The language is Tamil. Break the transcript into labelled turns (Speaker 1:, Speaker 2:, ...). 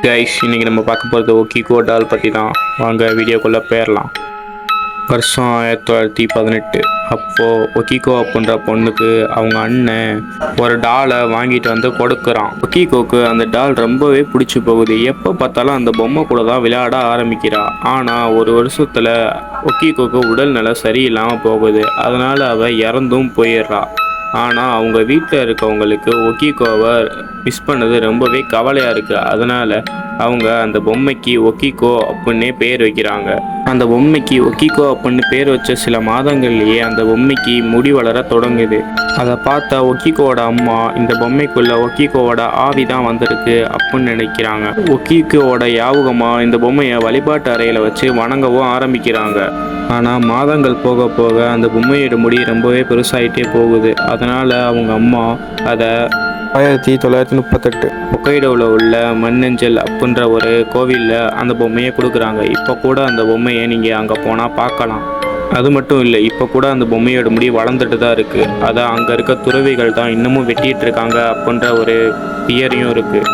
Speaker 1: கைஸ், இன்னைக்கு நம்ம பார்க்க போகிறது ஒக்கிகோ டால் பற்றி தான். வாங்க வீடியோக்குள்ளே போயிடலாம். வருஷம் 1918. அப்போது ஒக்கிகோ அப்படின்ற பொண்ணுக்கு அவங்க அண்ணன் ஒரு டாலை வாங்கிட்டு வந்து கொடுக்குறான். ஒக்கிகோக்கு அந்த டால் ரொம்பவே பிடிச்சி போகுது. எப்போ பார்த்தாலும் அந்த பொம்மை கூட தான் விளையாட ஆரம்பிக்கிறா. ஆனால் ஒரு வருஷத்தில் ஒக்கிகோக்கு உடல்நல சரியில்லாமல் போகுது. அதனால் அவள் இறந்தும் போயிடுறா. ஆனால் அவங்க வீட்டில் இருக்கவங்களுக்கு ஒக்கிகோவை மிஸ் பண்ணது ரொம்பவே கவலையாக இருக்குது. அதனால் அவங்க அந்த பொம்மைக்கு ஒக்கிகோ அப்படின்னே பேர் வைக்கிறாங்க. அந்த பொம்மைக்கு ஒக்கிகோ அப்படின்னு பேர் வச்ச சில மாதங்கள்லேயே அந்த பொம்மைக்கு முடி வளர தொடங்குது. அதை பார்த்த ஒக்கிகோவோட அம்மா இந்த பொம்மைக்குள்ள ஒக்கிகோவோட ஆவி தான் வந்திருக்கு அப்படின்னு நினைக்கிறாங்க. ஒக்கிகோவோட யாபகமாக இந்த பொம்மையை வழிபாட்டு அறையில் வச்சு வணங்கவும் ஆரம்பிக்கிறாங்க. ஆனால் மாதங்கள் போக போக அந்த பொம்மையோட முடி ரொம்பவே பெருசாகிட்டே போகுது. அதனால் அவங்க அம்மா அதை 1938 ஹொக்கைடோவில் உள்ள மண்ணஞ்சல் அப்படின்ற ஒரு கோவிலில் அந்த பொம்மையை கொடுக்குறாங்க. இப்போ கூட அந்த பொம்மையை நீங்கள் அங்கே போனால் பார்க்கலாம். அது மட்டும் இல்லை, இப்போ கூட அந்த பொம்மையோட முடி வளர்ந்துட்டு தான் இருக்குது. அதை அங்கே இருக்க துறவிகள் தான் இன்னமும் வெட்டிகிட்டு இருக்காங்க அப்படின்ற ஒரு தியரியும் இருக்குது.